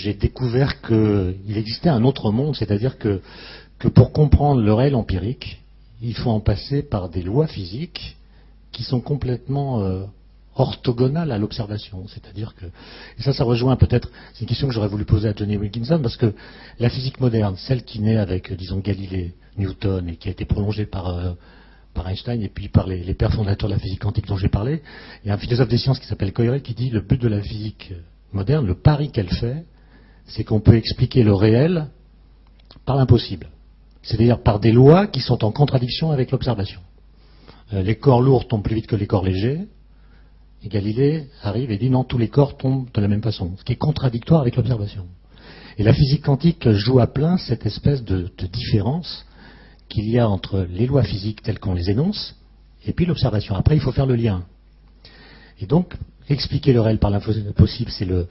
j'ai découvert qu'il existait un autre monde, c'est-à-dire que pour comprendre le réel empirique, il faut en passer par des lois physiques qui sont complètement orthogonales à l'observation. C'est-à-dire que, et ça rejoint peut-être, c'est une question que j'aurais voulu poser à Tony Wilkinson, parce que la physique moderne, celle qui naît avec, disons, Galilée, Newton, et qui a été prolongée par Einstein et puis par les pères fondateurs de la physique quantique dont j'ai parlé, il y a un philosophe des sciences qui s'appelle Coiré qui dit le but de la physique moderne, le pari qu'elle fait, c'est qu'on peut expliquer le réel par l'impossible. C'est-à-dire par des lois qui sont en contradiction avec l'observation. Les corps lourds tombent plus vite que les corps légers, et Galilée arrive et dit non, tous les corps tombent de la même façon, ce qui est contradictoire avec l'observation. Et la physique quantique joue à plein cette espèce de différence qu'il y a entre les lois physiques telles qu'on les énonce et puis l'observation. Après, il faut faire le lien. Et donc, expliquer le réel par l'impossible, c'est le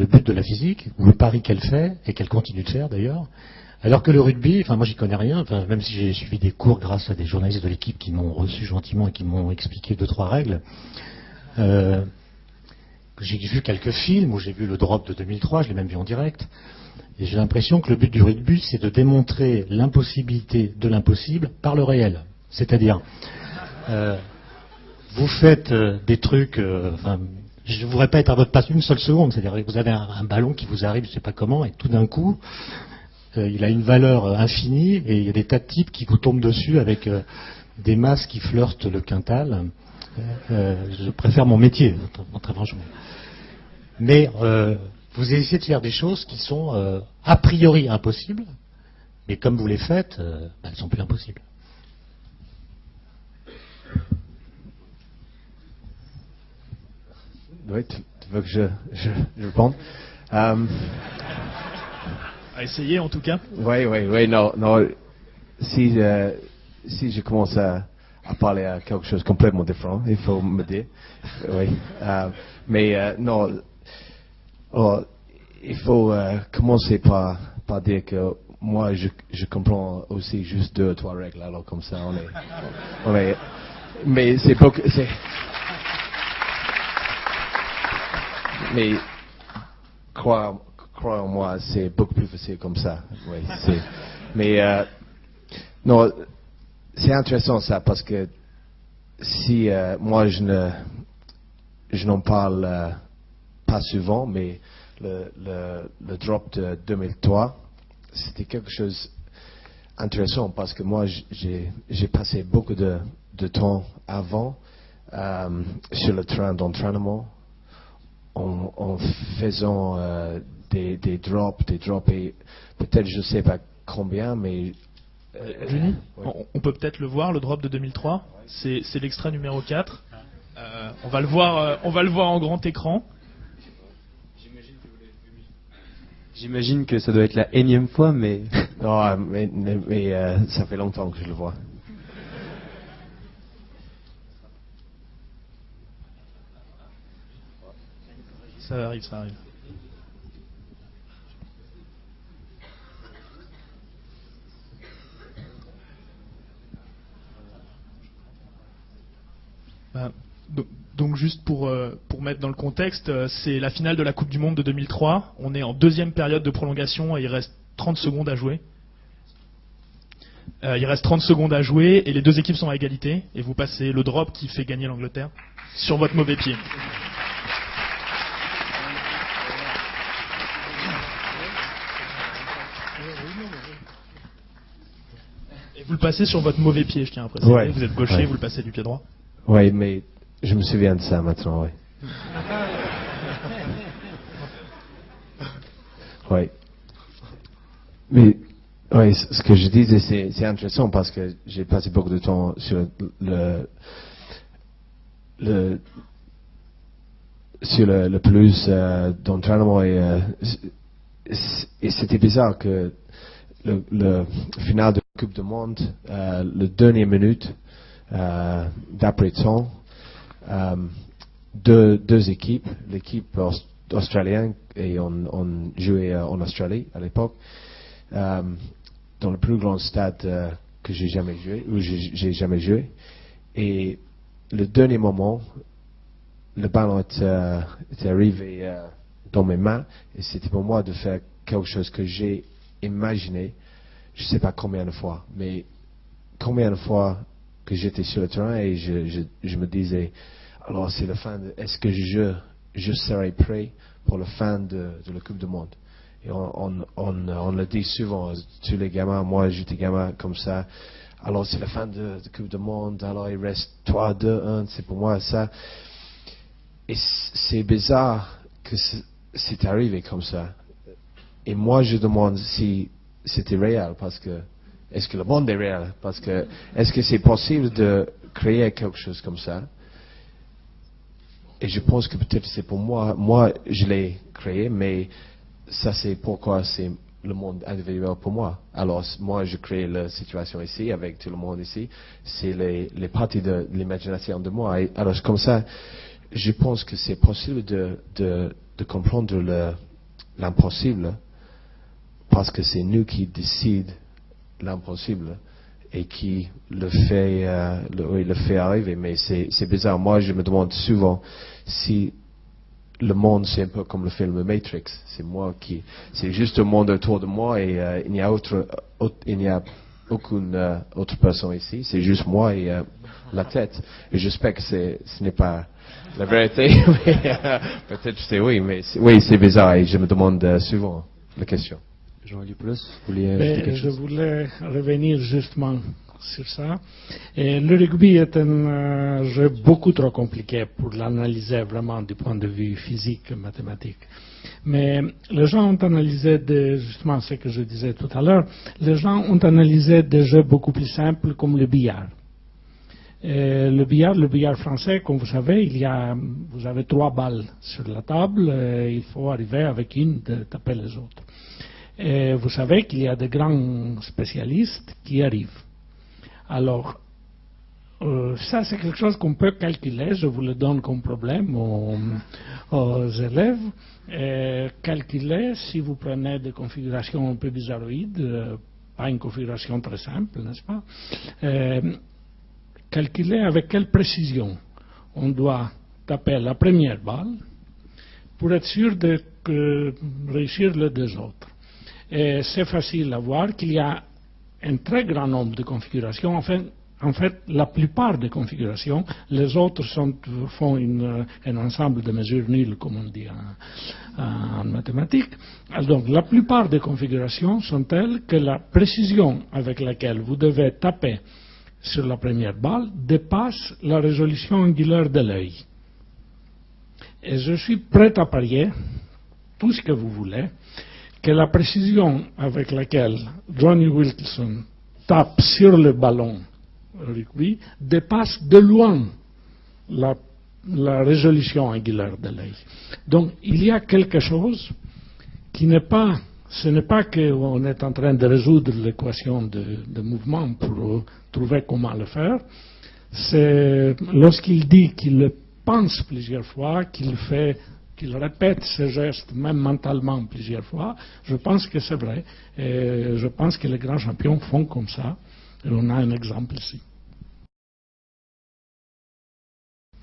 but de la physique, ou le pari qu'elle fait, et qu'elle continue de faire d'ailleurs. Alors que le rugby, enfin moi j'y connais rien, même si j'ai suivi des cours grâce à des journalistes de l'équipe qui m'ont reçu gentiment et qui m'ont expliqué 2-3 règles. J'ai vu quelques films où j'ai vu le drop de 2003, je l'ai même vu en direct. Et j'ai l'impression que le but du rugby, c'est de démontrer l'impossibilité de l'impossible par le réel. C'est-à-dire, vous faites des trucs, je ne voudrais pas être à votre place une seule seconde, c'est-à-dire que vous avez un ballon qui vous arrive, je ne sais pas comment, et tout d'un coup, il a une valeur infinie, et il y a des tas de types qui vous tombent dessus avec des masses qui flirtent le quintal. Je préfère mon métier, très franchement. Mais vous essayez de faire des choses qui sont a priori impossibles, mais comme vous les faites, elles sont plus impossibles. Oui, tu veux que je réponde À essayer en tout cas. Oui, non. Si je commence à parler à quelque chose de complètement différent, il faut me dire. Oui. Non. Alors, il faut commencer par dire que moi, je comprends aussi juste 2 ou 3 règles. Alors comme ça, on est. Mais c'est beaucoup. Mais crois en moi, c'est beaucoup plus facile comme ça. Oui. Mais non, c'est intéressant ça parce que si moi je n'en parle pas souvent, mais le drop de 2003, c'était quelque chose d'intéressant parce que moi j'ai passé beaucoup de temps avant sur le train d'entraînement en faisant des drops et peut-être je sais pas combien, mais Johnny, on peut peut-être le voir, le drop de 2003. C'est l'extrait numéro 4. On va le voir en grand écran. J'imagine que ça doit être la énième fois, mais... Non, mais ça fait longtemps que je le vois. Ça arrive. Donc juste pour mettre dans le contexte, c'est la finale de la Coupe du Monde de 2003. On est en 2e période de prolongation et il reste 30 secondes à jouer. Il reste 30 secondes à jouer et les 2 équipes sont à égalité. Et vous passez le drop qui fait gagner l'Angleterre sur votre mauvais pied. Et vous le passez sur votre mauvais pied, je tiens à préciser. Ouais. Vous êtes gaucher, vous le passez du pied droit. Oui, mais je me souviens de ça maintenant, oui. Oui. Mais, oui, ce que je disais, c'est intéressant parce que j'ai passé beaucoup de temps sur le pelouse d'entraînement et c'était bizarre que le final de la Coupe du Monde, le dernière minute d'après-temps, deux équipes, l'équipe australienne et on jouait en Australie à l'époque, dans le plus grand stade que j'ai jamais joué, et le dernier moment, le ballon est arrivé dans mes mains, et c'était pour moi de faire quelque chose que j'ai imaginé, je sais pas combien de fois, mais combien de fois que j'étais sur le terrain et je me disais, alors c'est la fin, est-ce que je serai prêt pour la fin de la Coupe du Monde? Et on le dit souvent, tous les gamins, moi j'étais gamin comme ça, alors c'est la fin de la Coupe du Monde, alors il reste 3, 2, 1, c'est pour moi ça. Et c'est bizarre que c'est arrivé comme ça. Et moi je demande si c'était réel, parce que est-ce que le monde est réel? Parce que est-ce que c'est possible de créer quelque chose comme ça? Et je pense que peut-être c'est pour moi. Moi, je l'ai créé, mais ça c'est pourquoi c'est le monde individuel pour moi. Alors moi, je crée la situation ici avec tout le monde ici. C'est les parties de l'imagination de moi. Et alors comme ça, je pense que c'est possible de comprendre l'impossible, parce que c'est nous qui décidons l'impossible et qui le fait arriver. Mais c'est bizarre. Moi, je me demande souvent si le monde, c'est un peu comme le film Matrix. C'est juste un monde autour de moi, et il n'y a aucune autre personne ici. C'est juste moi et la tête. Et j'espère que ce n'est pas la vérité. Peut-être c'est oui, mais oui, c'est bizarre, et je me demande souvent la question. Jean-Élie Poulos, vous vouliez ajouter quelque chose? Je voulais revenir justement sur ça. Et le rugby est un jeu beaucoup trop compliqué pour l'analyser vraiment du point de vue physique, mathématique. Mais les gens ont analysé justement ce que je disais tout à l'heure, les gens ont analysé des jeux beaucoup plus simples comme le billard. Et le billard français, comme vous savez, vous avez 3 balles sur la table, et il faut arriver avec une de taper les autres. Et vous savez qu'il y a des grands spécialistes qui arrivent. Alors, ça c'est quelque chose qu'on peut calculer, je vous le donne comme problème aux élèves. Calculer, si vous prenez des configurations un peu bizarroïdes, pas une configuration très simple, n'est-ce pas? Calculer avec quelle précision on doit taper la première balle pour être sûr de réussir les 2 autres. Et c'est facile à voir qu'il y a un très grand nombre de configurations. En fait, la plupart des configurations, les autres font un ensemble de mesures nulles, comme on dit en mathématiques. Alors, donc, la plupart des configurations sont telles que la précision avec laquelle vous devez taper sur la première balle dépasse la résolution angulaire de l'œil. Et je suis prêt à parier tout ce que vous voulez que la précision avec laquelle Johnny Wilkinson tape sur le ballon rugby dépasse de loin la résolution angulaire de l'œil. Donc il y a quelque chose qui n'est pas, ce n'est pas qu'on est en train de résoudre l'équation de mouvement pour trouver comment le faire, c'est lorsqu'il dit qu'il le pense plusieurs fois, qu'il répète ces gestes, même mentalement plusieurs fois, je pense que c'est vrai. Et je pense que les grands champions font comme ça. Et on a un exemple ici.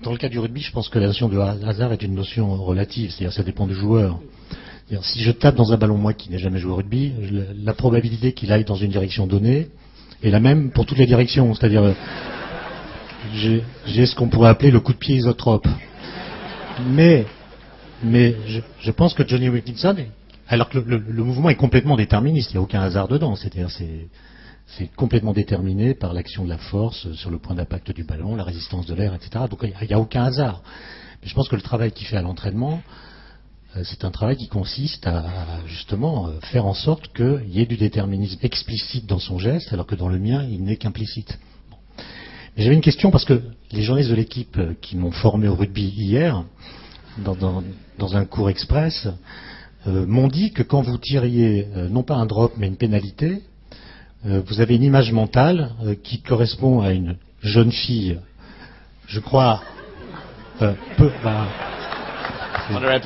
Dans le cas du rugby, je pense que la notion de hasard est une notion relative, c'est-à-dire ça dépend du joueur. C'est-à-dire, si je tape dans un ballon, moi qui n'ai jamais joué au rugby, la probabilité qu'il aille dans une direction donnée est la même pour toutes les directions. C'est-à-dire, j'ai ce qu'on pourrait appeler le coup de pied isotrope. Mais je pense que Johnny Wilkinson, alors que le mouvement est complètement déterministe, il n'y a aucun hasard dedans, c'est-à-dire c'est complètement déterminé par l'action de la force sur le point d'impact du ballon, la résistance de l'air, etc. Donc il n'y a aucun hasard. Mais je pense que le travail qu'il fait à l'entraînement, c'est un travail qui consiste à justement faire en sorte qu'il y ait du déterminisme explicite dans son geste, alors que dans le mien, il n'est qu'implicite. Bon. Mais j'avais une question, parce que les journalistes de l'équipe qui m'ont formé au rugby hier, dans un cours express, m'ont dit que quand vous tiriez non pas un drop mais une pénalité, vous avez une image mentale qui correspond à une jeune fille, je crois, on s'arrête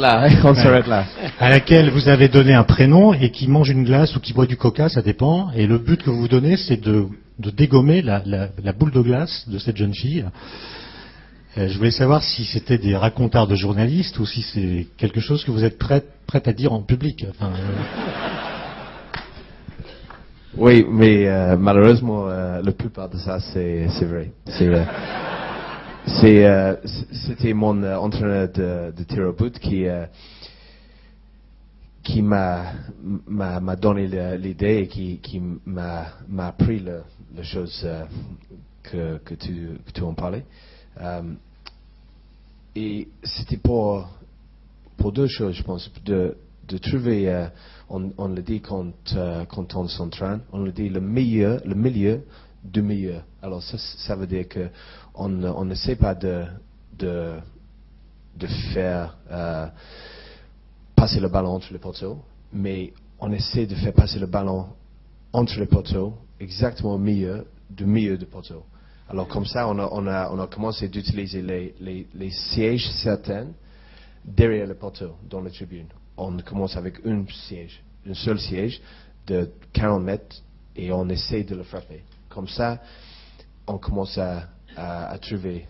là. À laquelle vous avez donné un prénom et qui mange une glace ou qui boit du coca, ça dépend. Et le but que vous vous donnez, c'est de dégommer la boule de glace de cette jeune fille. Je voulais savoir si c'était des racontars de journalistes ou si c'est quelque chose que vous êtes prêt à dire en public. Enfin, Oui, mais malheureusement, la plupart de ça, c'est vrai. C'était mon entraîneur de tir au but qui m'a donné l'idée et qui m'a appris la chose que tu en parlais. Et c'était pour deux choses, je pense, de trouver, on le dit quand on s'entraîne, on le dit le milieu du milieu. Alors ça veut dire que on ne sait pas de faire passer le ballon entre les poteaux, mais on essaie de faire passer le ballon entre les poteaux, exactement au milieu du poteau. Alors comme ça, on a commencé d'utiliser les sièges certains derrière le poteau, dans la tribune. On commence avec un seul siège de 40 mètres et on essaie de le frapper. Comme ça, on commence à trouver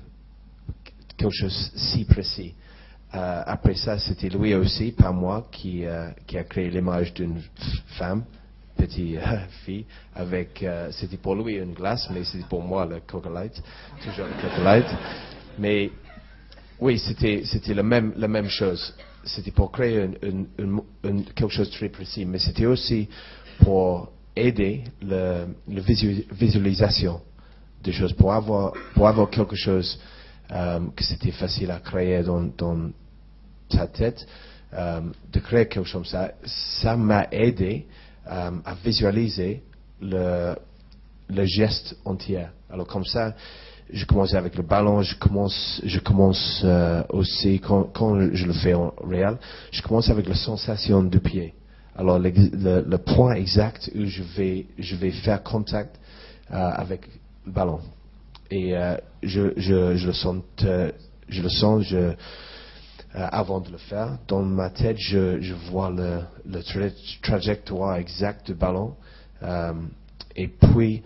quelque chose si précis. Après ça, c'était lui aussi, pas moi, qui a créé l'image d'une femme, petite fille, avec, c'était pour lui une glace, mais c'était pour moi le Coca Light, toujours le Coca Light. Mais oui, c'était la même chose. C'était pour créer quelque chose de très précis, mais c'était aussi pour aider la visualisation des choses, pour avoir quelque chose que c'était facile à créer dans ta tête, de créer quelque chose comme ça. Ça m'a aidé à visualiser le geste entier. Alors comme ça, je commence avec le ballon, je commence aussi, quand je le fais en réel, je commence avec la sensation du pied. Alors le point exact où je vais faire contact avec le ballon. Et je le sens avant de le faire. Dans ma tête, je vois le trajectoire exact du ballon. Et puis,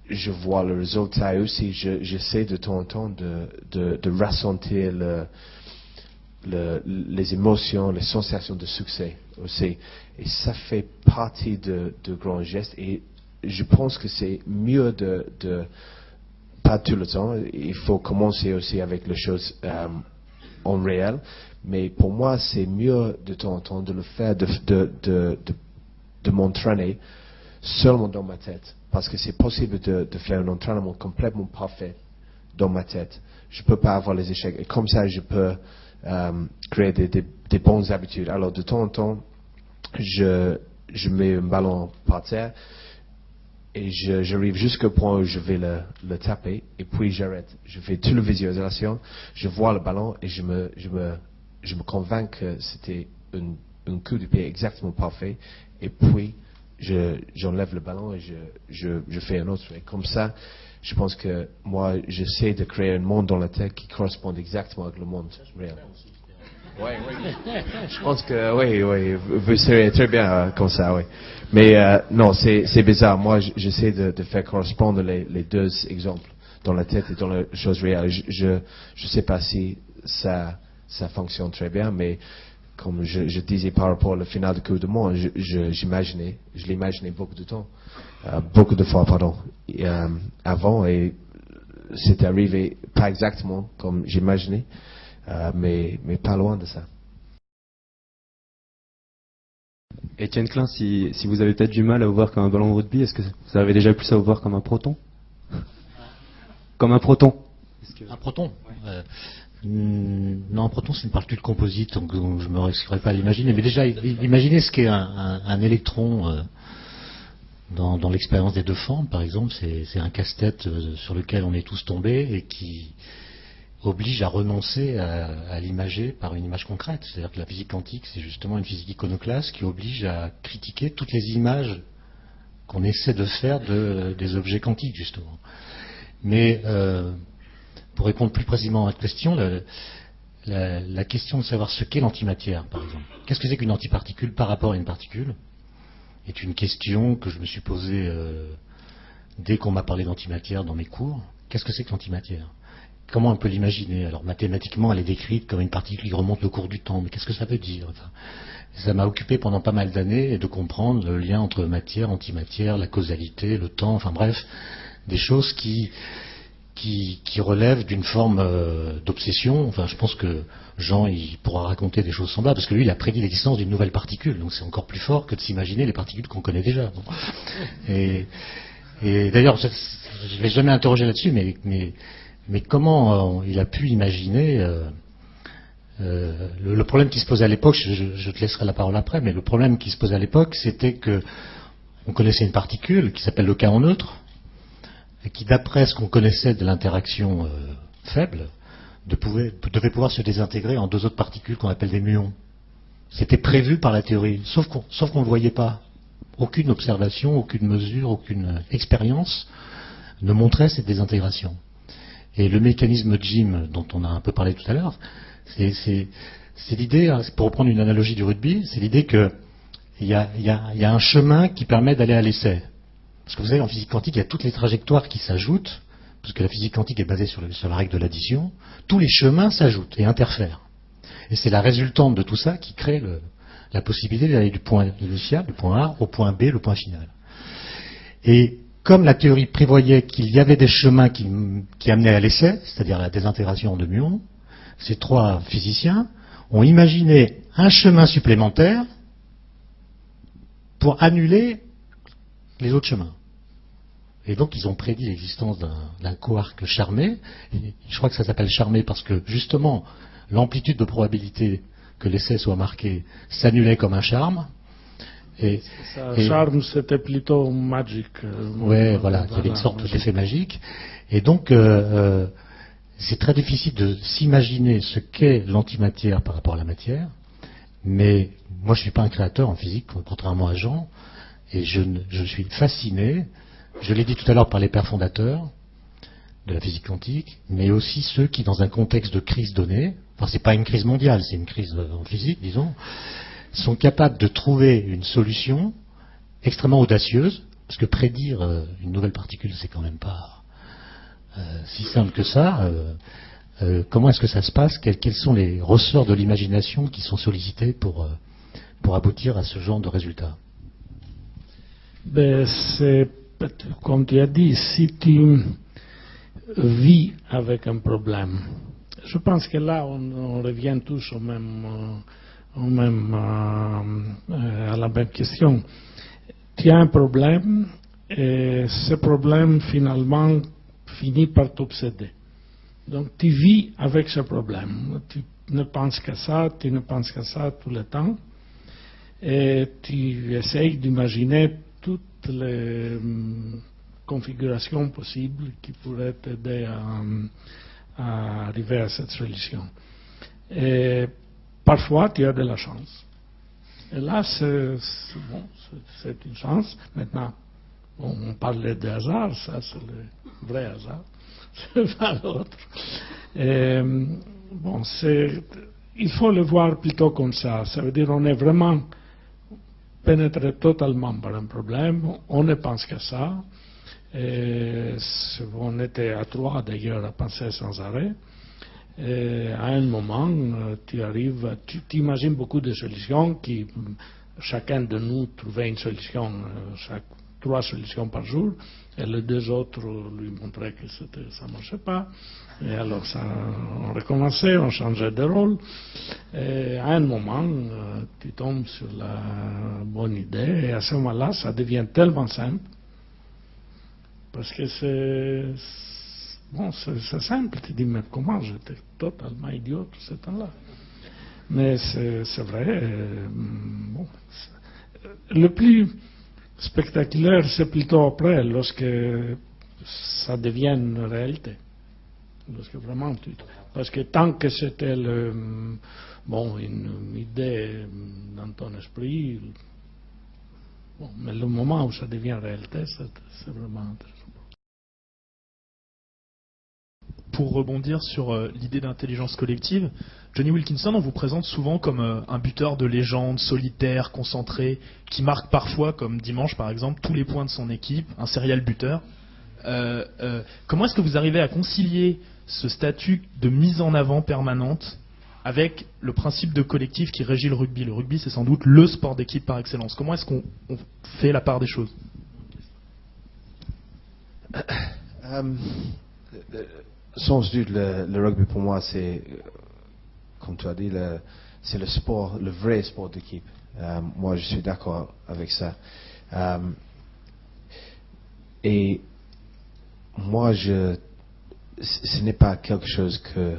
je vois le résultat aussi. J'essaie de temps en temps de ressentir les émotions, les sensations de succès aussi. Et ça fait partie de grands gestes. Et je pense que c'est mieux pas tout le temps. Il faut commencer aussi avec les choses en réel. Mais pour moi, c'est mieux de temps en temps de le faire, de m'entraîner seulement dans ma tête. Parce que c'est possible de faire un entraînement complètement parfait dans ma tête. Je peux pas avoir les échecs. Et comme ça, je peux créer des bonnes habitudes. Alors, de temps en temps, je mets un ballon par terre et j'arrive jusqu'au point où je vais le taper et puis j'arrête. Je fais toute la visualisation, je vois le ballon et je me convainc que c'était un coup de pied exactement parfait et puis j'enlève le ballon et je fais un autre. Et comme ça, je pense que moi, j'essaie de créer un monde dans la tête qui correspond exactement avec le monde réel. Oui. Je pense que oui, vous serez très bien comme ça, oui. Mais non, c'est bizarre. Moi, j'essaie de faire correspondre les deux exemples dans la tête et dans la chose réelle. Je sais pas si ça fonctionne très bien, mais comme je disais par rapport à la finale de Coupe du Monde, je l'imaginais beaucoup de fois, avant, et c'est arrivé pas exactement comme j'imaginais, mais pas loin de ça. Étienne Klein, si vous avez peut-être du mal à vous voir comme un ballon de rugby, est-ce que vous avez déjà plus à vous voir comme un proton? Comme un proton? Un proton non, un proton, c'est une particule composite, donc je ne me risquerais pas à l'imaginer. Mais déjà, imaginez ce qu'est un électron dans l'expérience des deux formes, par exemple. C'est un casse-tête sur lequel on est tous tombés et qui oblige à renoncer à l'imager par une image concrète. C'est-à-dire que la physique quantique, c'est justement une physique iconoclaste qui oblige à critiquer toutes les images qu'on essaie de faire des objets quantiques, justement. Mais pour répondre plus précisément à votre question, la question de savoir ce qu'est l'antimatière, par exemple. Qu'est-ce que c'est qu'une antiparticule par rapport à une particule est une question que je me suis posée dès qu'on m'a parlé d'antimatière dans mes cours. Qu'est-ce que c'est que l'antimatière? comment on peut l'imaginer? Alors mathématiquement, elle est décrite comme une particule qui remonte le cours du temps, mais qu'est-ce que ça veut dire? Enfin, ça m'a occupé pendant pas mal d'années de comprendre le lien entre matière, antimatière, la causalité, le temps, enfin bref, des choses qui relèvent d'une forme d'obsession. Enfin, je pense que Jean, il pourra raconter des choses semblables, parce que lui, il a prédit l'existence d'une nouvelle particule, donc c'est encore plus fort que de s'imaginer les particules qu'on connaît déjà. Bon. Et d'ailleurs, je ne l'ai jamais interrogé là-dessus, mais comment il a pu imaginer le problème qui se posait à l'époque, je te laisserai la parole après, mais le problème qui se posait à l'époque, c'était que on connaissait une particule qui s'appelle le chaos neutre, et qui, d'après ce qu'on connaissait de l'interaction faible, devait pouvoir se désintégrer en deux autres particules qu'on appelle des muons. C'était prévu par la théorie, sauf qu'on ne le voyait pas. Aucune observation, aucune mesure, aucune expérience ne montrait cette désintégration. Et le mécanisme JIM, dont on a un peu parlé tout à l'heure, c'est l'idée, pour reprendre une analogie du rugby, c'est l'idée qu'il y a un chemin qui permet d'aller à l'essai. Parce que vous savez, en physique quantique, il y a toutes les trajectoires qui s'ajoutent, parce que la physique quantique est basée sur la règle de l'addition. Tous les chemins s'ajoutent et interfèrent. Et c'est la résultante de tout ça qui crée la possibilité d'aller du point initial, du point A, au point B, le point final. Et comme la théorie prévoyait qu'il y avait des chemins qui amenaient à l'essai, c'est-à-dire la désintégration de muons, ces trois physiciens ont imaginé un chemin supplémentaire pour annuler les autres chemins. Et donc ils ont prédit l'existence d'un quark charmé. Et je crois que ça s'appelle charmé parce que justement l'amplitude de probabilité que l'essai soit marqué s'annulait comme un charme. Charme, c'était plutôt magique. Oui, voilà, il y avait une sorte d'effet magique. Et donc c'est très difficile de s'imaginer ce qu'est l'antimatière par rapport à la matière. Mais moi je ne suis pas un créateur en physique, contrairement à Jean. Et je suis fasciné, je l'ai dit tout à l'heure, par les pères fondateurs de la physique quantique, mais aussi ceux qui, dans un contexte de crise donnée, enfin c'est pas une crise mondiale, c'est une crise en physique, disons, sont capables de trouver une solution extrêmement audacieuse, parce que prédire une nouvelle particule, c'est quand même pas si simple que ça. Comment est-ce que ça se passe? Quels sont les ressorts de l'imagination qui sont sollicités pour aboutir à ce genre de résultat? Ben, c'est, comme tu as dit, si tu vis avec un problème, je pense que là, on revient tous à la même question. Tu as un problème et ce problème, finalement, finit par t'obséder. Donc, tu vis avec ce problème. Tu ne penses qu'à ça, tu ne penses qu'à ça tout le temps. Et tu essayes d'imaginer toutes les configurations possibles qui pourraient t'aider à arriver à cette solution. Et parfois, tu as de la chance. Et là, c'est une chance. Maintenant, on parlait de hasard, ça c'est le vrai hasard, c'est pas l'autre. Bon, il faut le voir plutôt comme ça. Ça veut dire qu'on est vraiment pénétré totalement par un problème, on ne pense qu'à ça. On était à trois d'ailleurs à penser sans arrêt. Et à un moment, tu imagines beaucoup de solutions qui, chacun de nous trouvait une solution, 3 solutions par jour, et les 2 autres lui montraient que ça ne marchait pas. Et alors on recommençait, on changeait de rôle. Et à un moment, tu tombes sur la bonne idée, et à ce moment-là, ça devient tellement simple, parce que c'est simple. Tu dis, mais comment? J'étais totalement idiot tout ce temps-là. Mais c'est vrai. Le plus spectaculaire, c'est plutôt après, lorsque ça devient une réalité. Lorsque vraiment parce que tant que c'était une idée dans ton esprit, mais le moment où ça devient réalité, c'est vraiment intéressant. Pour rebondir sur l'idée d'intelligence collective, Johnny Wilkinson, on vous présente souvent comme un buteur de légende, solitaire, concentré, qui marque parfois, comme dimanche par exemple, tous les points de son équipe, un serial buteur. Comment est-ce que vous arrivez à concilier ce statut de mise en avant permanente avec le principe de collectif qui régit le rugby. Le rugby, c'est sans doute le sport d'équipe par excellence. Comment est-ce qu'on fait la part des choses? Sens du le rugby pour moi, c'est, comme tu as dit, c'est le sport, le vrai sport d'équipe. Moi, je suis d'accord avec ça. Et moi, ce n'est pas quelque chose que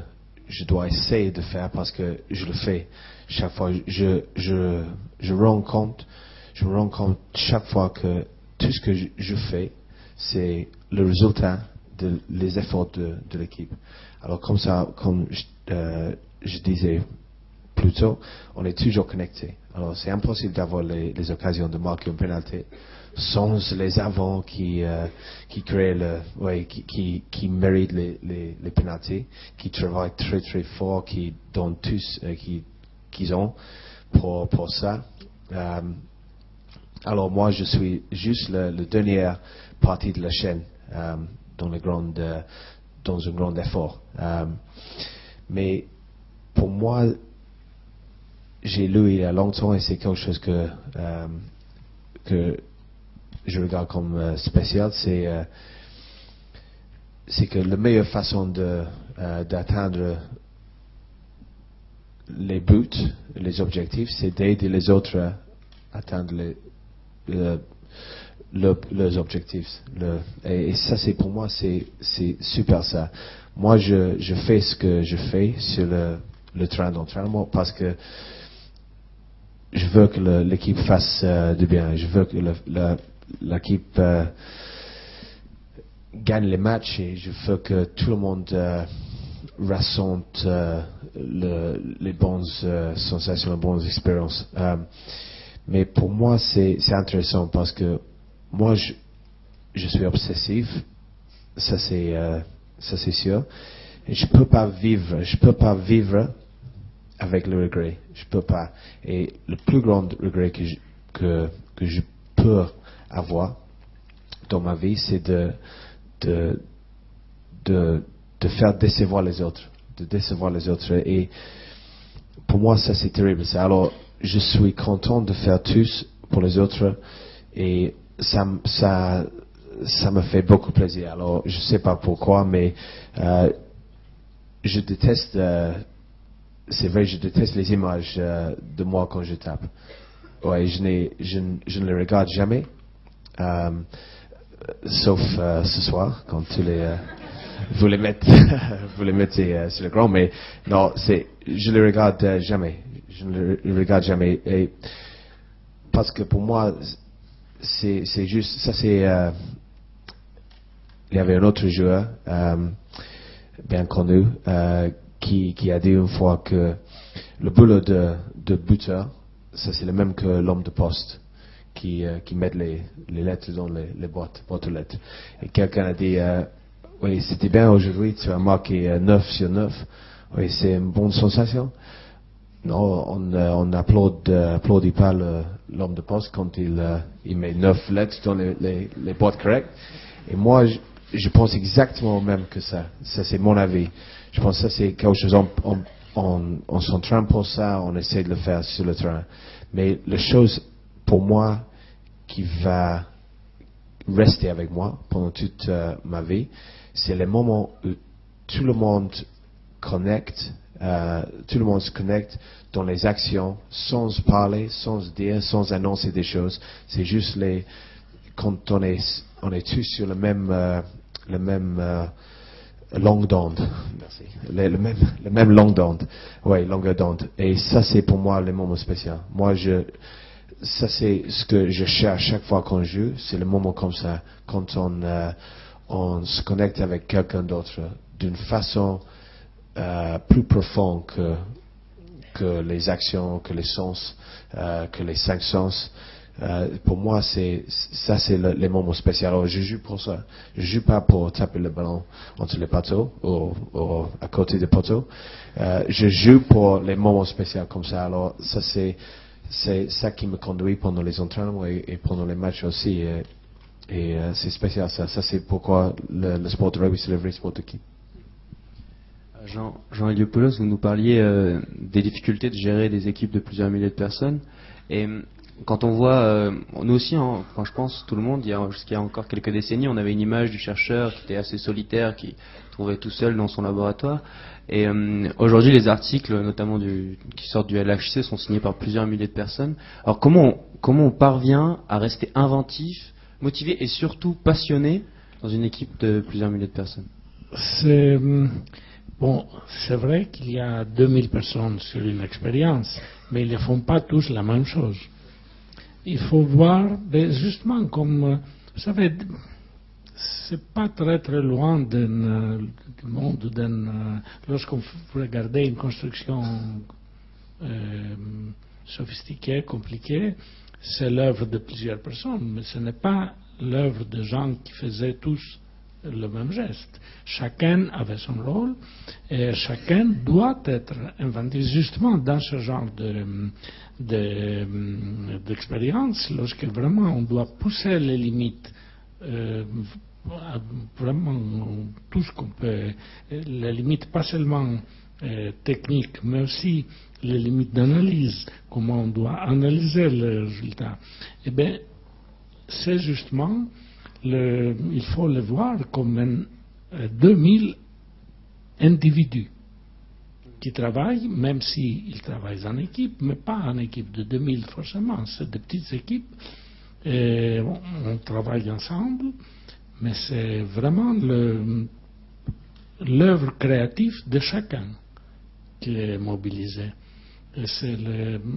je dois essayer de faire parce que je le fais chaque fois. Je me rends compte chaque fois que tout ce que je fais, c'est le résultat les efforts de l'équipe. Alors comme ça, comme je disais plus tôt, on est toujours connecté. Alors c'est impossible d'avoir les occasions de marquer un penalty sans les avants qui créent qui méritent les penalties, qui travaillent très très fort, qui donnent tous qu'ils ont pour ça. Alors moi je suis juste la dernière partie de la chaîne dans un grand effort. Mais pour moi, j'ai lu il y a longtemps et c'est quelque chose que je regarde comme spécial, c'est que la meilleure façon d'atteindre les buts, les objectifs, c'est d'aider les autres à atteindre leurs objectifs. Et ça, c'est pour moi, c'est super ça. Moi, je fais ce que je fais sur le terrain d'entraînement parce que je veux que l'équipe fasse du bien. Je veux que l'équipe gagne les matchs et je veux que tout le monde ressente les bonnes sensations, les bonnes expériences. Mais pour moi, c'est intéressant parce que moi, je suis obsessif, ça c'est sûr. Et je peux pas vivre avec le regret. Je peux pas. Et le plus grand regret que je peux avoir dans ma vie, c'est de faire décevoir les autres, Et pour moi, ça c'est terrible. Alors, je suis content de faire tout pour les autres et ça me fait beaucoup plaisir. Alors, je sais pas pourquoi, mais je déteste, c'est vrai, je déteste les images de moi quand je tape. Ouais, je ne les regarde jamais, sauf ce soir quand vous les mettez sur l'écran, mais non, je les regarde jamais. Je ne les regarde jamais, et parce que pour moi, c'est juste, ça c'est, il y avait un autre joueur bien connu qui a dit une fois que le boulot de buteur, ça c'est le même que l'homme de poste qui met les lettres dans les boîtes aux lettres. Et quelqu'un a dit oui, c'était bien aujourd'hui, tu as marqué 9 sur 9. Oui, c'est une bonne sensation. Non, on n'applaudit pas l'homme de poste quand il met 9 lettres dans les boîtes correctes. Et moi, je pense exactement même que ça. Ça, c'est mon avis. Je pense que ça, c'est quelque chose, on s'entraîne pour ça, on essaie de le faire sur le terrain. Mais la chose, pour moi, qui va rester avec moi pendant toute ma vie, c'est les moments où tout le monde se connecte dans les actions, sans parler, sans dire, sans annoncer des choses. C'est juste quand on est tous sur le même longue d'onde. Merci. Le même longue d'onde. Ouais, longueur d'onde. Et ça, c'est pour moi les moments spéciaux. Moi, ça c'est ce que je cherche chaque fois qu'on joue, c'est le moment comme ça, quand on se connecte avec quelqu'un d'autre d'une façon plus profonde que les actions, que les sens, que les 5 sens. Pour moi, c'est les moments spéciaux. Alors, je joue pour ça. Je joue pas pour taper le ballon entre les poteaux ou à côté des poteaux. Je joue pour les moments spéciaux comme ça. Alors, ça c'est ça qui me conduit pendant les entraînements et pendant les matchs aussi. Et c'est spécial ça. Ça c'est pourquoi le sport de rugby c'est le vrai sport d'équipe. Jean Eliopoulos, vous nous parliez des difficultés de gérer des équipes de plusieurs milliers de personnes. Et quand on voit, nous aussi, enfin, je pense tout le monde, jusqu'il y a encore quelques décennies, on avait une image du chercheur qui était assez solitaire, qui trouvait tout seul dans son laboratoire. Et aujourd'hui, les articles, notamment qui sortent du LHC, sont signés par plusieurs milliers de personnes. Alors comment on parvient à rester inventif, motivé et surtout passionné dans une équipe de plusieurs milliers de personnes? C'est vrai qu'il y a 2000 personnes sur une expérience, mais ils ne font pas tous la même chose. Il faut voir, justement, comme, vous savez, c'est pas très très loin du monde lorsqu'on vous regardez une construction sophistiquée, compliquée, c'est l'œuvre de plusieurs personnes, mais ce n'est pas l'œuvre de gens qui faisaient tous le même geste. Chacun avait son rôle et chacun doit être inventif. Justement, dans ce genre d'expérience, lorsque vraiment on doit pousser les limites, vraiment tout ce qu'on peut, les limites pas seulement techniques, mais aussi les limites d'analyse, comment on doit analyser les résultats. Eh bien, c'est justement il faut le voir comme 2000 individus qui travaillent, même s'ils travaillent en équipe, mais pas en équipe de 2000 forcément, c'est des petites équipes, et on travaille ensemble, mais c'est vraiment l'œuvre créative de chacun qui est mobilisée.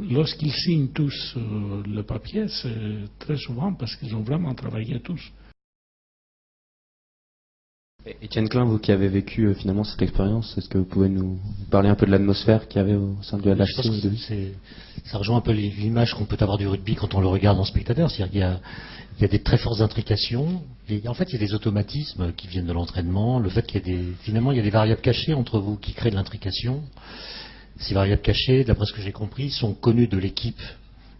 Lorsqu'ils signent tous le papier, c'est très souvent parce qu'ils ont vraiment travaillé tous. Étienne Klein, vous qui avez vécu finalement cette expérience, est-ce que vous pouvez nous parler un peu de l'atmosphère qu'il y avait au sein du LHC? Ça rejoint un peu l'image qu'on peut avoir du rugby quand on le regarde en spectateur. C'est-à-dire qu'il y a des très fortes intrications. Et en fait, il y a des automatismes qui viennent de l'entraînement. Le fait qu'il y a finalement, il y a des variables cachées entre vous qui créent de l'intrication. Ces variables cachées, d'après ce que j'ai compris, sont connues de l'équipe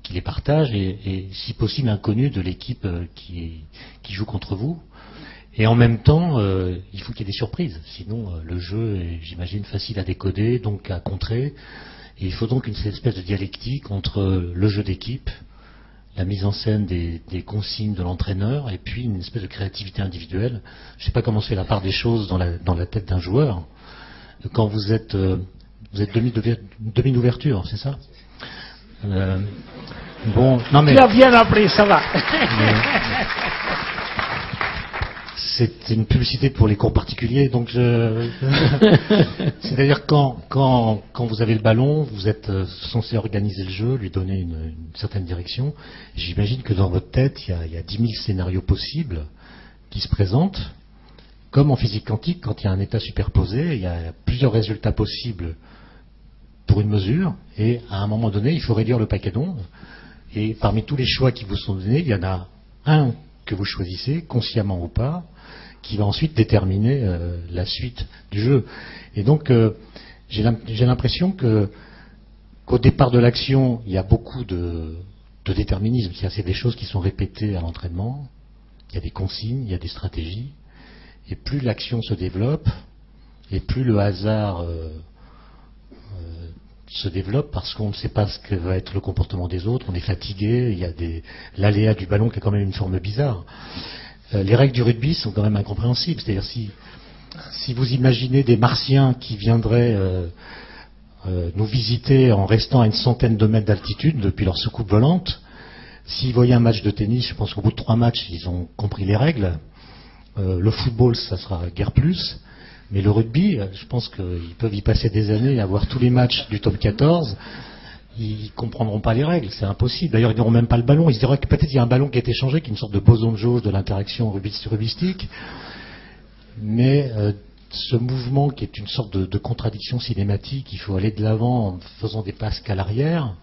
qui les partage et si possible inconnues de l'équipe qui joue contre vous. Et en même temps, il faut qu'il y ait des surprises. Sinon, le jeu est, j'imagine, facile à décoder, donc à contrer. Et il faut donc une espèce de dialectique entre le jeu d'équipe, la mise en scène des consignes de l'entraîneur, et puis une espèce de créativité individuelle. Je ne sais pas comment se fait la part des choses dans la tête d'un joueur. Quand vous êtes demi-ouverture, c'est ça? Non mais... Tu as bien appris, ça va. C'est une publicité pour les cours particuliers, donc c'est-à-dire quand vous avez le ballon, vous êtes censé organiser le jeu, lui donner une certaine direction. J'imagine que dans votre tête, il y a 10 000 scénarios possibles qui se présentent. Comme en physique quantique, quand il y a un état superposé, il y a plusieurs résultats possibles pour une mesure, et à un moment donné, il faut réduire le paquet d'ondes. Et parmi tous les choix qui vous sont donnés, il y en a un que vous choisissez, consciemment ou pas, qui va ensuite déterminer la suite du jeu. Et donc, j'ai l'impression qu'au départ de l'action, il y a beaucoup de déterminisme. C'est des choses qui sont répétées à l'entraînement, il y a des consignes, il y a des stratégies, et plus l'action se développe, et plus le hasard se développe, parce qu'on ne sait pas ce que va être le comportement des autres, on est fatigué, il y a l'aléa du ballon qui a quand même une forme bizarre. Les règles du rugby sont quand même incompréhensibles. C'est-à-dire si vous imaginez des martiens qui viendraient nous visiter en restant à une centaine de mètres d'altitude depuis leur soucoupe volante, s'ils voyaient un match de tennis, je pense qu'au bout de 3 matchs, ils ont compris les règles. Le football, ça sera guère plus. Mais le rugby, je pense qu'ils peuvent y passer des années à voir tous les matchs du top 14. Ils comprendront pas les règles, c'est impossible. D'ailleurs, ils n'auront même pas le ballon. Ils se diraient que peut-être il y a un ballon qui a été changé, qui est une sorte de boson de jauge de l'interaction rugbyistique. Mais ce mouvement qui est une sorte de contradiction cinématique, il faut aller de l'avant en faisant des passes qu'à l'arrière.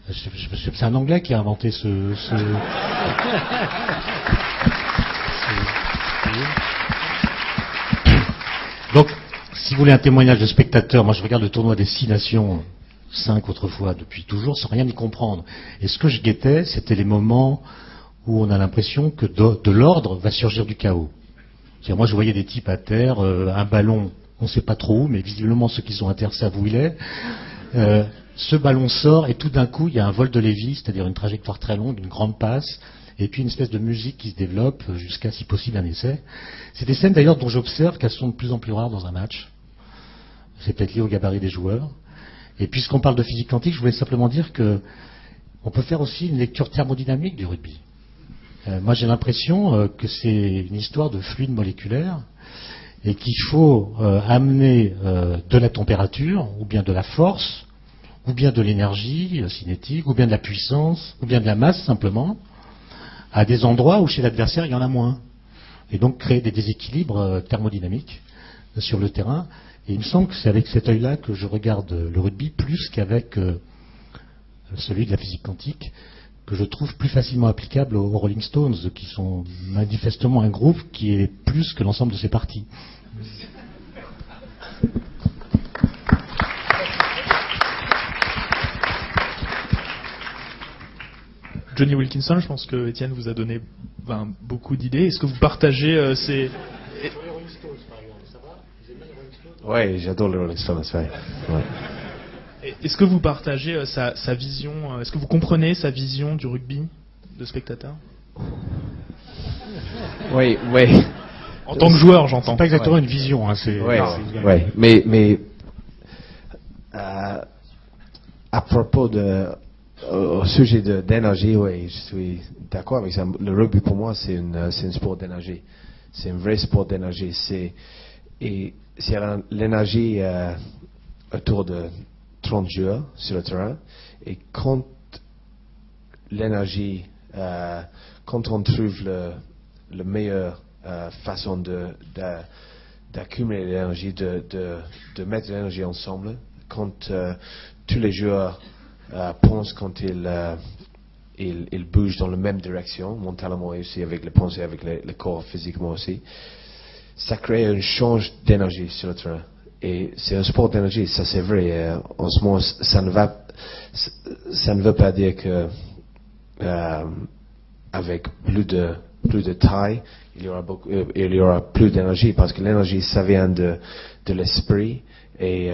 C'est un Anglais qui a inventé Donc, si vous voulez un témoignage de spectateur, moi je regarde le tournoi des 6 nations, 5 autrefois, depuis toujours, sans rien y comprendre. Et ce que je guettais, c'était les moments où on a l'impression que de l'ordre va surgir du chaos. C'est-à-dire, moi je voyais des types à terre, un ballon on ne sait pas trop où, mais visiblement ceux qui sont intéressés savent où il est. Ce ballon sort et tout d'un coup il y a un vol de Lévy, c'est-à-dire une trajectoire très longue, une grande passe, et puis une espèce de musique qui se développe jusqu'à si possible un essai. C'est des scènes d'ailleurs dont j'observe qu'elles sont de plus en plus rares dans un match. C'est peut-être lié au gabarit des joueurs. Et puisqu'on parle de physique quantique, je voulais simplement dire que on peut faire aussi une lecture thermodynamique du rugby. Moi j'ai l'impression que c'est une histoire de fluide moléculaire et qu'il faut amener de la température, ou bien de la force, ou bien de l'énergie cinétique, ou bien de la puissance, ou bien de la masse simplement, à des endroits où chez l'adversaire il y en a moins. Et donc créer des déséquilibres thermodynamiques sur le terrain. Et il me semble que c'est avec cet œil-là que je regarde le rugby plus qu'avec celui de la physique quantique, que je trouve plus facilement applicable aux Rolling Stones, qui sont manifestement un groupe qui est plus que l'ensemble de ses parties. Johnny Wilkinson, je pense que Étienne vous a donné beaucoup d'idées. Est-ce que vous partagez ces... Oui, j'adore les Rolling Stones. Ouais. Est-ce que vous partagez sa vision, est-ce que vous comprenez sa vision du rugby de spectateur? Oui. En tant que joueur, j'entends. C'est pas exactement une vision. Hein, mais à propos au sujet d'énergie, oui, je suis d'accord avec ça. Le rugby pour moi, c'est un sport d'énergie. C'est un vrai sport d'énergie. C'est l'énergie autour de 30 joueurs sur le terrain. Et quand l'énergie, quand on trouve le meilleur façon d'accumuler l'énergie, de mettre l'énergie ensemble, quand tous les joueurs pensent, quand ils bougent dans la même direction, mentalement et aussi avec les pensées, avec le corps physiquement aussi, ça crée un change d'énergie sur le terrain. Et c'est un sport d'énergie, ça c'est vrai. En ce moment, ça ne veut pas dire que avec plus de taille, il y aura plus d'énergie, parce que l'énergie, ça vient de l'esprit et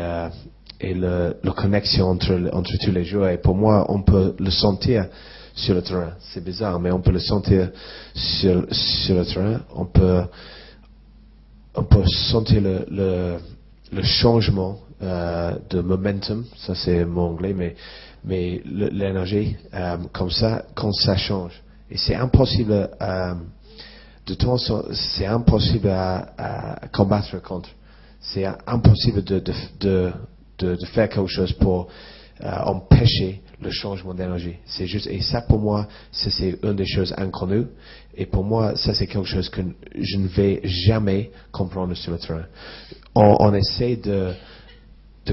la connexion entre tous les joueurs. Et pour moi, on peut le sentir sur le terrain. C'est bizarre, mais on peut le sentir sur le terrain. On peut sentir le changement de momentum, ça c'est mon anglais, mais l'énergie comme ça, quand ça change. Et c'est impossible c'est impossible à combattre contre. C'est impossible de faire quelque chose pour empêcher le changement d'énergie. C'est juste, et ça pour moi, c'est une des choses inconnues. Et pour moi, ça c'est quelque chose que je ne vais jamais comprendre sur le terrain. On essaie de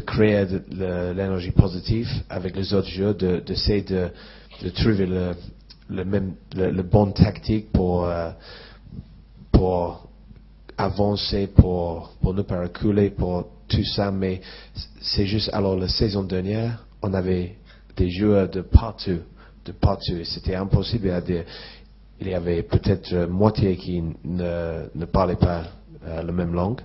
créer l'énergie positive avec les autres jeux, d'essayer de trouver le bon tactique pour avancer, pour ne pas reculer, pour tout ça. Mais c'est juste, alors la saison dernière, on avait des joueurs de partout, et c'était impossible à dire. Il y avait peut-être moitié qui ne parlaient pas la même langue.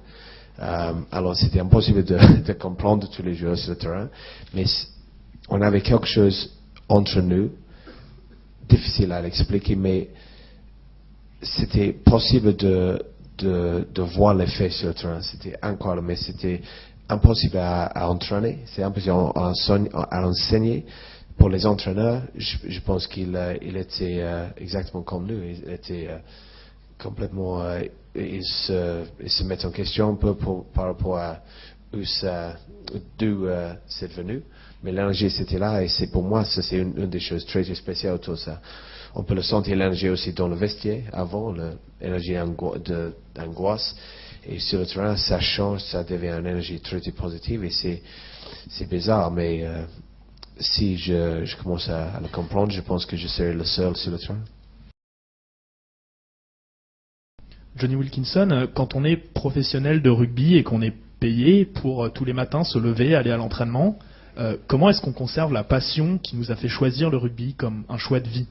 Alors c'était impossible de comprendre tous les joueurs sur le terrain, mais on avait quelque chose entre nous, difficile à l'expliquer, mais c'était possible de voir l'effet sur le terrain. C'était incroyable, mais c'était impossible à entraîner, c'est impossible à enseigner. Pour les entraîneurs, je pense qu'il était exactement comme nous. Il était complètement, il se met en question un peu par rapport à d'où c'est venu. Mais l'énergie c'était là, et c'est pour moi, ça c'est une des choses très spéciales autour de ça. On peut le sentir l'énergie aussi dans le vestiaire avant, l'énergie d'angoisse. Et sur le terrain, ça change, ça devient une énergie très positive, et c'est bizarre, mais si je commence à le comprendre, je pense que je serai le seul sur le terrain. Johnny Wilkinson, quand on est professionnel de rugby et qu'on est payé pour tous les matins se lever, aller à l'entraînement, comment est-ce qu'on conserve la passion qui nous a fait choisir le rugby comme un choix de vie?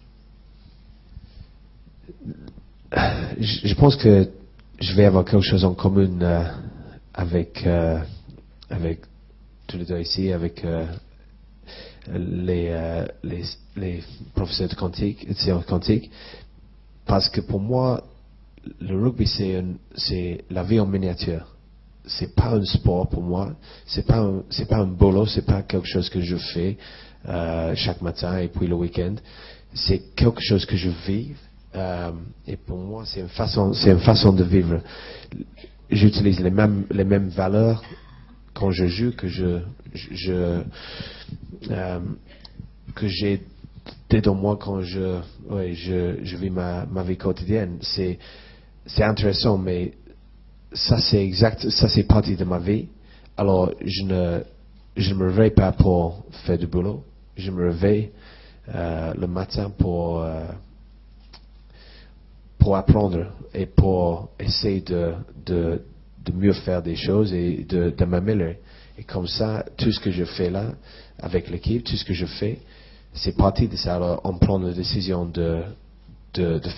Je pense que je vais avoir quelque chose en commun avec tous les deux ici, avec les professeurs de quantique, de sciences quantiques, parce que pour moi, le rugby c'est la vie en miniature. C'est pas un sport pour moi, c'est pas un boulot, c'est pas quelque chose que je fais chaque matin et puis le week-end. C'est quelque chose que je vis et pour moi c'est une façon de vivre. J'utilise les mêmes valeurs quand je joue que j'ai dedans moi quand je vis ma vie quotidienne. C'est intéressant, mais ça c'est partie de ma vie. Alors je ne me réveille pas pour faire du boulot. Je me réveille le matin pour apprendre et pour essayer de mieux faire des choses et de m'améliorer. Et comme ça, tout ce que je fais là avec l'équipe, tout ce que je fais, c'est partie de ça. Alors on prend la décision de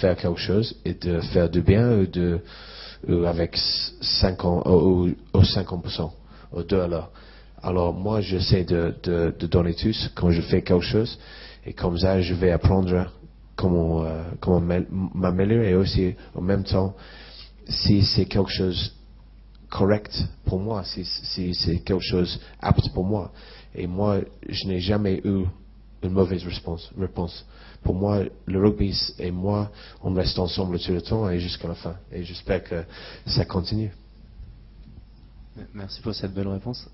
faire quelque chose et de faire du bien ou avec 50 ou 50% ou 2 alors moi j'essaie de donner tous quand je fais quelque chose et comme ça je vais apprendre comment m'améliorer et aussi en même temps si c'est quelque chose correct pour moi, si c'est quelque chose apte pour moi, et moi je n'ai jamais eu une mauvaise réponse. Pour moi, le rugby et moi, on reste ensemble tout le temps et jusqu'à la fin. Et j'espère que ça continue. Merci pour cette belle réponse.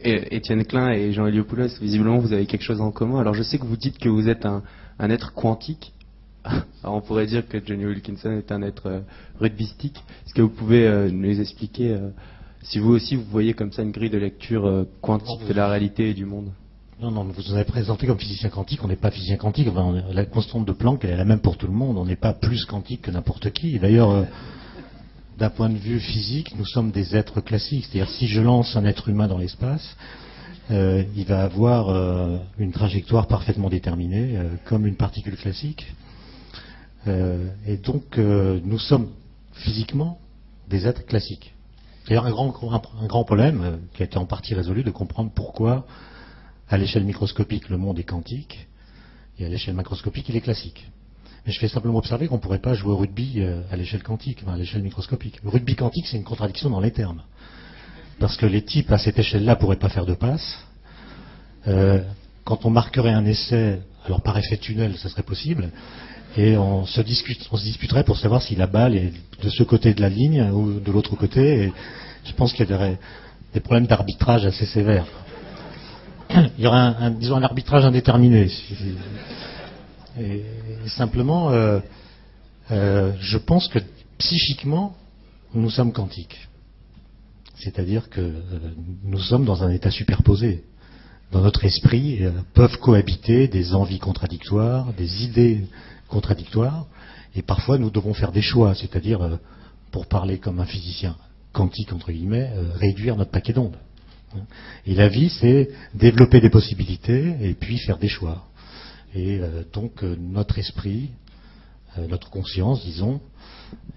Étienne Klein et Jean Eliopoulos, visiblement vous avez quelque chose en commun. Alors je sais que vous dites que vous êtes un être quantique. Alors on pourrait dire que Johnny Wilkinson est un être rugbystique. Est-ce que vous pouvez nous expliquer si vous aussi vous voyez comme ça une grille de lecture quantique de la réalité et du monde? Non, vous nous avez présenté comme physicien quantique, on n'est pas physicien quantique. Enfin, la constante de Planck, elle est la même pour tout le monde. On n'est pas plus quantique que n'importe qui. D'ailleurs, d'un point de vue physique, nous sommes des êtres classiques. C'est-à-dire, si je lance un être humain dans l'espace, il va avoir une trajectoire parfaitement déterminée, comme une particule classique. Et donc, nous sommes physiquement des êtres classiques. C'est un grand problème qui a été en partie résolu de comprendre pourquoi à l'échelle microscopique, le monde est quantique, et à l'échelle macroscopique, il est classique. Mais je fais simplement observer qu'on ne pourrait pas jouer au rugby à l'échelle quantique, enfin à l'échelle microscopique. Le rugby quantique, c'est une contradiction dans les termes. Parce que les types à cette échelle-là ne pourraient pas faire de passe. Quand on marquerait un essai, alors par effet tunnel, ça serait possible, et on se disputerait pour savoir si la balle est de ce côté de la ligne ou de l'autre côté, et je pense qu'il y aurait des problèmes d'arbitrage assez sévères. Il y aura un arbitrage indéterminé. Et simplement, je pense que psychiquement, nous sommes quantiques. C'est-à-dire que nous sommes dans un état superposé. Dans notre esprit peuvent cohabiter des envies contradictoires, des idées contradictoires, et parfois nous devons faire des choix, c'est-à-dire, pour parler comme un physicien quantique, entre guillemets, réduire notre paquet d'ondes. Et la vie, c'est développer des possibilités et puis faire des choix. Et donc notre esprit, notre conscience, disons,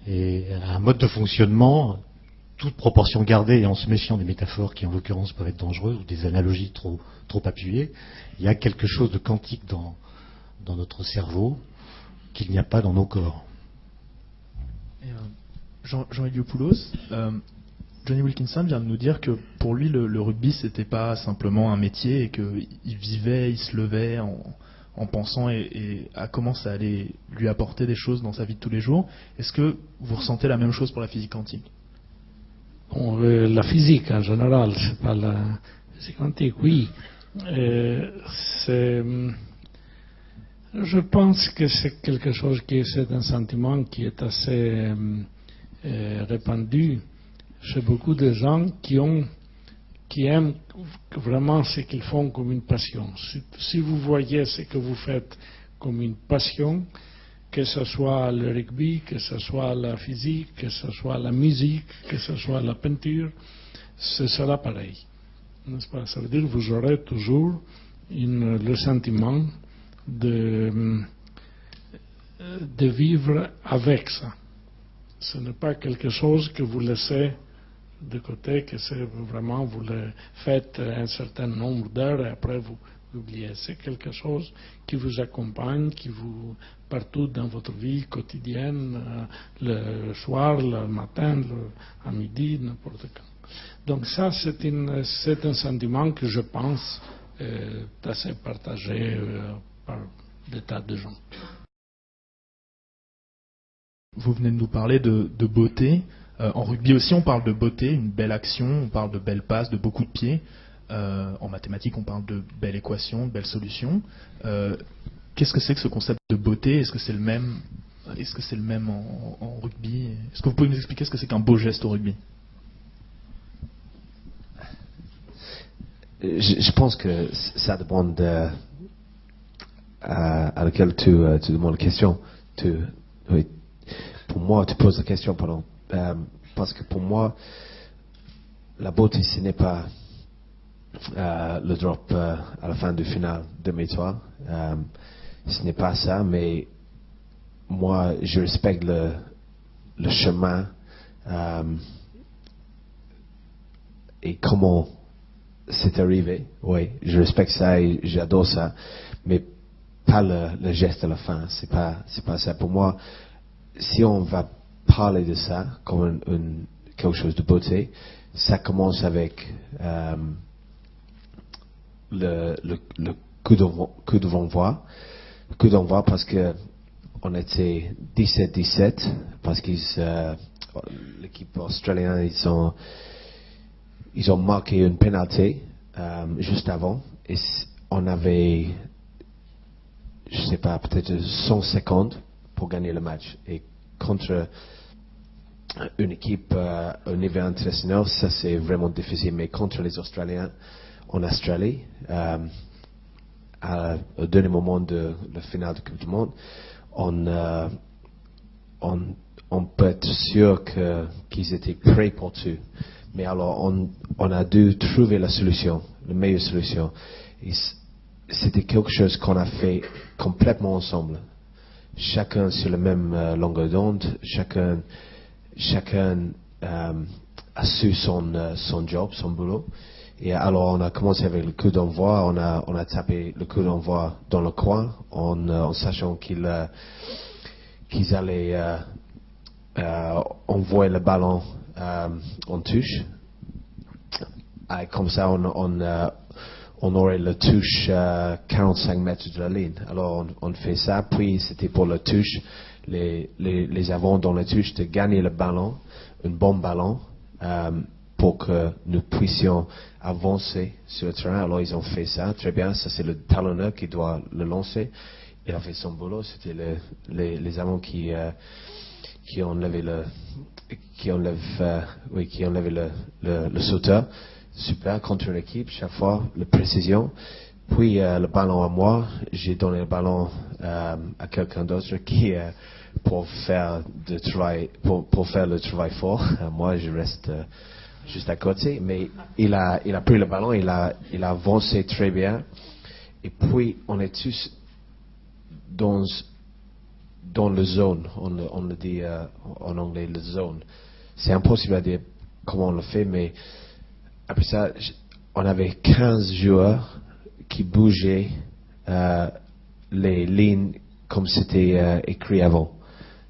est un mode de fonctionnement, toute proportion gardée et en se méfiant des métaphores qui en l'occurrence peuvent être dangereuses ou des analogies trop appuyées. Il y a quelque chose de quantique dans notre cerveau qu'il n'y a pas dans nos corps. Et, Jean Eliopoulos, Johnny Wilkinson vient de nous dire que pour lui le rugby c'était pas simplement un métier et qu'il vivait, il se levait en pensant et à comment ça allait lui apporter des choses dans sa vie de tous les jours. Est-ce que vous ressentez la même chose pour la physique quantique? Bon, la physique en général, c'est pas la physique quantique, oui. Je pense que c'est quelque chose c'est un sentiment qui est assez répandu chez beaucoup de gens qui aiment vraiment ce qu'ils font comme une passion. Si vous voyez ce que vous faites comme une passion, que ce soit le rugby, que ce soit la physique, que ce soit la musique, que ce soit la peinture, ce sera pareil. N'est-ce pas? Ça veut dire que vous aurez toujours le sentiment de vivre avec ça. Ce n'est pas quelque chose que vous laissez de côté, que c'est vraiment, vous le faites un certain nombre d'heures et après vous oubliez. C'est quelque chose qui vous accompagne, qui vous, partout dans votre vie quotidienne, le soir, le matin, à midi, n'importe quand. Donc ça, c'est un sentiment que je pense est assez partagé par des tas de gens. Vous venez de nous parler de beauté. En rugby aussi, on parle de beauté, une belle action, on parle de belles passes, de beaucoup de pieds. En mathématiques, on parle de belle équation, de belles solutions. Qu'est-ce que c'est que ce concept de beauté? Est-ce que c'est le même en rugby? Est-ce que vous pouvez nous expliquer ce que c'est qu'un beau geste au rugby? Je pense que ça demande à laquelle tu demandes la question. Oui. Pour moi, tu poses la question, pardon. Parce que pour moi, la beauté, ce n'est pas le drop à la fin du final demi-tour. Ce n'est pas ça, mais moi, je respecte le chemin et comment c'est arrivé. Oui, je respecte ça et j'adore ça, mais pas le geste à la fin. C'est pas ça. Pour moi, si on va parler de ça comme quelque chose de beauté, ça commence avec le coup d'envoi. Coup d'envoi parce que on était 17-17 parce que l'équipe australienne ils ont marqué une pénalité juste avant et on avait, je sais pas, peut-être 100 secondes pour gagner le match. Et contre une équipe au niveau international, ça c'est vraiment difficile. Mais contre les Australiens en Australie, au dernier moment de la finale de Coupe du Monde, on peut être sûr qu'ils étaient prêts pour tout. Mais alors on a dû trouver la solution, la meilleure solution. Et c'était quelque chose qu'on a fait complètement ensemble. Chacun sur la même longueur d'onde, chacun a su son job, son boulot. Et alors on a commencé avec le coup d'envoi, on a tapé le coup d'envoi dans le coin en sachant qu'ils allaient envoyer le ballon en touche. Et comme ça on aurait le touche 45 mètres de la ligne. Alors on fait ça, puis c'était pour le touche, les avants dans la touche de gagner le ballon, un bon ballon, pour que nous puissions avancer sur le terrain. Alors ils ont fait ça, très bien, ça c'est le talonneur qui doit le lancer. Il a fait son boulot, c'était les avants qui enlevaient le sauteur. Super, contre l'équipe, chaque fois, la précision. Puis le ballon à moi, j'ai donné le ballon à quelqu'un d'autre qui pour faire le travail fort. Moi, je reste juste à côté, mais il a pris le ballon, il a avancé très bien. Et puis on est tous dans le zone, on le dit en anglais, le zone. C'est impossible à dire comment on le fait, mais après ça, on avait 15 joueurs qui bougeaient les lignes comme c'était écrit avant.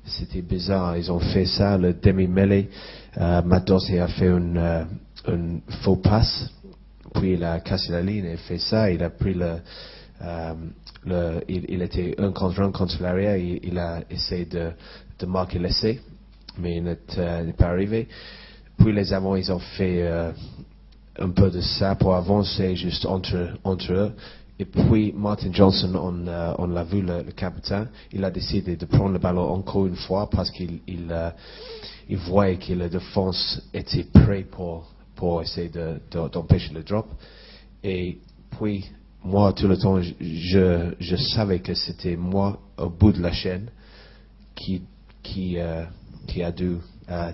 C'était bizarre. Ils ont fait ça, le demi-mêlée. Matos a fait une faux passe, puis il a cassé la ligne et fait ça. Il a pris il était un contre l'arrière. Il a essayé de marquer l'essai, mais il n'est pas arrivé. Puis les avants, ils ont fait un peu de ça pour avancer juste entre eux. Et puis Martin Johnson, on l'a vu, le capitaine, il a décidé de prendre le ballon encore une fois parce qu'il voyait que la défense était prête pour essayer d'empêcher le drop. Et puis moi, tout le temps, je savais que c'était moi au bout de la chaîne qui a dû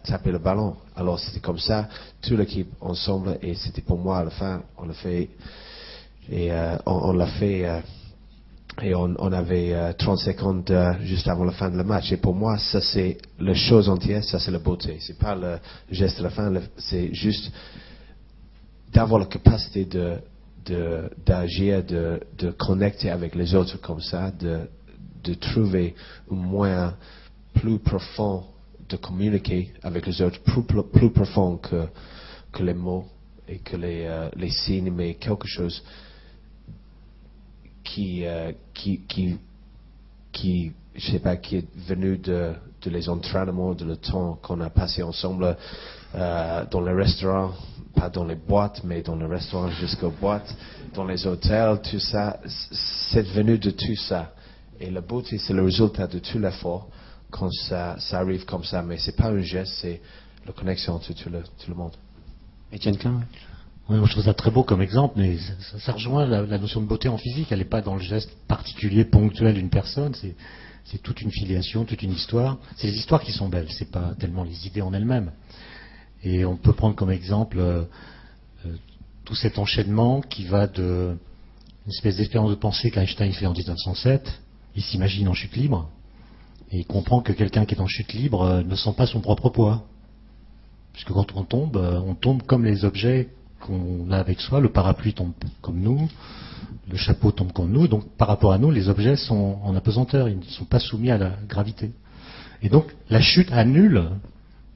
taper le ballon. Alors c'était comme ça, toute l'équipe ensemble, et c'était pour moi à la fin, on l'a fait. Et on l'a fait Et on avait 30 secondes juste avant la fin de le match. Et pour moi, ça c'est la chose entière, ça c'est la beauté. C'est pas le geste à la fin, c'est juste d'avoir la capacité d'agir, de connecter avec les autres comme ça, de trouver un moyen plus profond de communiquer avec les autres, plus profond que les mots et que les signes, mais quelque chose qui je sais pas, qui est venu de les entraînements, de le temps qu'on a passé ensemble dans les restaurants, pas dans les boîtes, mais dans les restaurants jusqu'aux boîtes, dans les hôtels, tout ça, c'est venu de tout ça. Et la beauté, c'est le résultat de tout l'effort quand ça arrive comme ça, mais c'est pas un geste, c'est la connexion entre tout le monde. Étienne Klein, ouais. Oui, moi je trouve ça très beau comme exemple, mais ça rejoint la notion de beauté en physique. Elle n'est pas dans le geste particulier, ponctuel d'une personne. C'est toute une filiation, toute une histoire. C'est les histoires qui sont belles, c'est pas tellement les idées en elles-mêmes. Et on peut prendre comme exemple tout cet enchaînement qui va de une espèce d'expérience de pensée qu'Einstein fait en 1907. Il s'imagine en chute libre et il comprend que quelqu'un qui est en chute libre ne sent pas son propre poids. Puisque quand on tombe comme les objets qu'on a avec soi. Le parapluie tombe comme nous, le chapeau tombe comme nous. Donc par rapport à nous, les objets sont en apesanteur, ils ne sont pas soumis à la gravité. Et donc la chute annule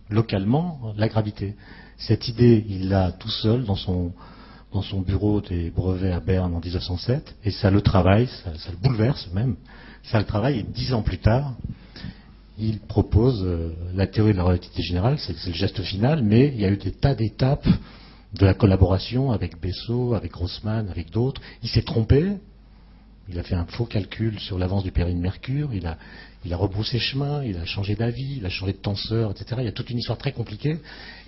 localement la gravité. Cette idée, il l'a tout seul dans son bureau des brevets à Berne en 1907, et ça le travaille, ça le bouleverse même. Ça le travaille, et 10 ans plus tard, il propose la théorie de la relativité générale, c'est le geste final, mais il y a eu des tas d'étapes de la collaboration avec Bessot, avec Grossman, avec d'autres. Il s'est trompé, il a fait un faux calcul sur l'avance du péril de Mercure, il a rebroussé chemin, il a changé d'avis, il a changé de tenseur, etc. Il y a toute une histoire très compliquée,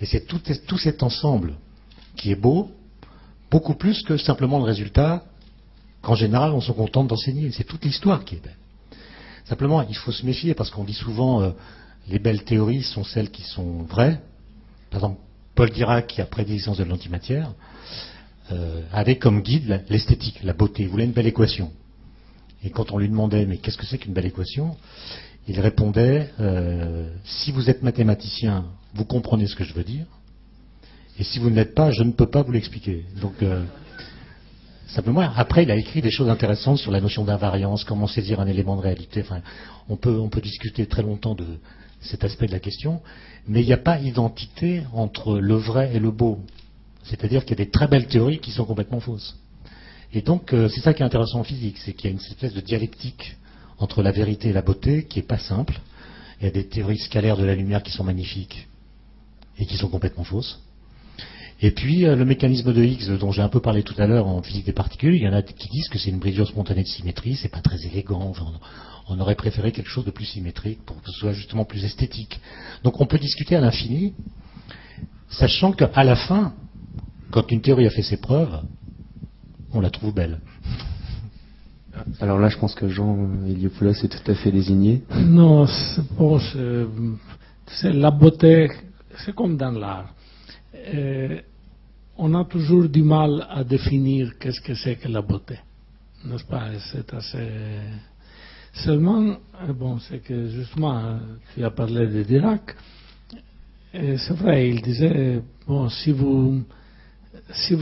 et c'est tout cet ensemble qui est beau, beaucoup plus que simplement le résultat qu'en général on se contente d'enseigner. C'est toute l'histoire qui est belle. Simplement, il faut se méfier parce qu'on dit souvent les belles théories sont celles qui sont vraies. Par exemple, Paul Dirac, qui a prédit l'existence de l'antimatière, avait comme guide l'esthétique, la beauté. Il voulait une belle équation. Et quand on lui demandait, mais qu'est-ce que c'est qu'une belle équation? Il répondait, si vous êtes mathématicien, vous comprenez ce que je veux dire. Et si vous ne l'êtes pas, je ne peux pas vous l'expliquer. Donc, simplement, après, il a écrit des choses intéressantes sur la notion d'invariance, comment saisir un élément de réalité. Enfin, on peut discuter très longtemps de cet aspect de la question, mais il n'y a pas identité entre le vrai et le beau. C'est-à-dire qu'il y a des très belles théories qui sont complètement fausses. Et donc, c'est ça qui est intéressant en physique, c'est qu'il y a une espèce de dialectique entre la vérité et la beauté qui n'est pas simple. Il y a des théories scalaires de la lumière qui sont magnifiques et qui sont complètement fausses. Et puis, le mécanisme de Higgs, dont j'ai un peu parlé tout à l'heure en physique des particules, il y en a qui disent que c'est une brisure spontanée de symétrie, c'est pas très élégant, enfin, on aurait préféré quelque chose de plus symétrique pour que ce soit justement plus esthétique. Donc on peut discuter à l'infini, sachant qu'à la fin, quand une théorie a fait ses preuves, on la trouve belle. Alors là, je pense que Jean Iliopoulos est tout à fait désigné. Non, c'est la beauté, c'est comme dans l'art. On a toujours du mal à définir qu'est-ce que c'est que la beauté, n'est-ce pas? C'est assez... Seulement, bon, c'est que justement, tu as parlé de Dirac, et c'est vrai, il disait, bon, si vous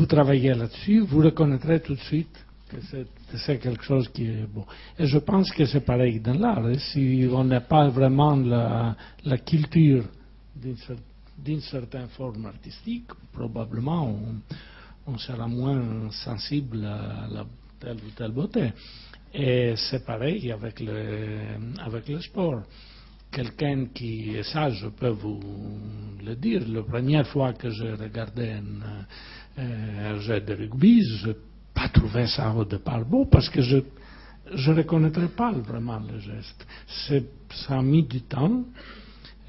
travaillez là-dessus, vous reconnaîtrez tout de suite que c'est quelque chose qui est beau. Et je pense que c'est pareil dans l'art. Si on n'a pas vraiment la culture d'une certaine forme artistique, probablement on sera moins sensible à la telle ou telle beauté. Et c'est pareil avec le sport. Quelqu'un qui est sage, je peux vous le dire, la première fois que j'ai regardé un jeu de rugby, je n'ai pas trouvé ça au départ beau parce que je ne reconnaîtrais pas vraiment le geste. Ça a mis du temps.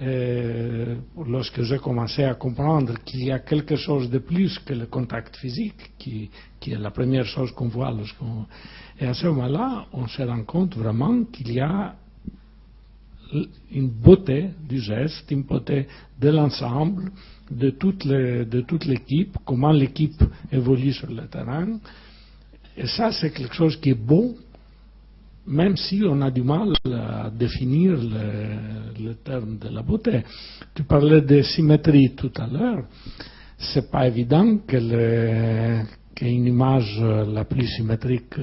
Lorsque j'ai commencé à comprendre qu'il y a quelque chose de plus que le contact physique, qui est la première chose qu'on voit lorsqu'on... Et à ce moment-là, on se rend compte vraiment qu'il y a une beauté du geste, une beauté de l'ensemble, de toute l'équipe, comment l'équipe évolue sur le terrain. Et ça, c'est quelque chose qui est beau même si on a du mal à définir le terme de la beauté. Tu parlais de symétrie tout à l'heure. C'est pas évident qu'une image la plus symétrique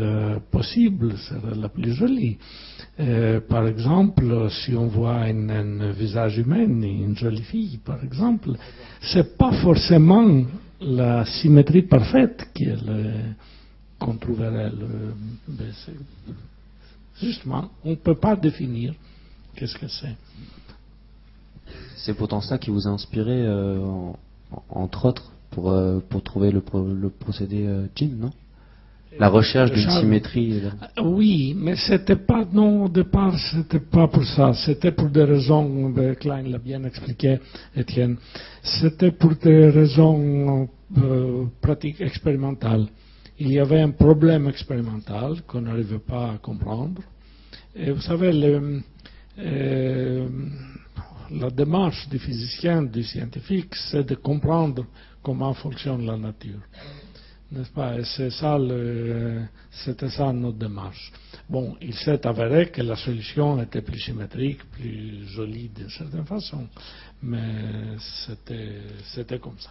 possible serait la plus jolie. Par exemple, si on voit un visage humain, une jolie fille, par exemple, c'est pas forcément la symétrie parfaite qu'on trouverait. Justement, on ne peut pas définir qu'est-ce que c'est. C'est pourtant ça qui vous a inspiré, entre autres, pour trouver le procédé Jim, non? La recherche d'une symétrie. Oui, mais c'était pas, non, au départ, c'était pas pour ça. C'était pour des raisons, Klein l'a bien expliqué, Étienne. C'était pour des raisons pratiques expérimentales. Il y avait un problème expérimental qu'on n'arrivait pas à comprendre. Et vous savez, la démarche du physicien, du scientifique, c'est de comprendre comment fonctionne la nature. N'est-ce pas? Et c'était ça notre démarche. Bon, il s'est avéré que la solution était plus symétrique, plus jolie d'une certaine façon, mais c'était comme ça.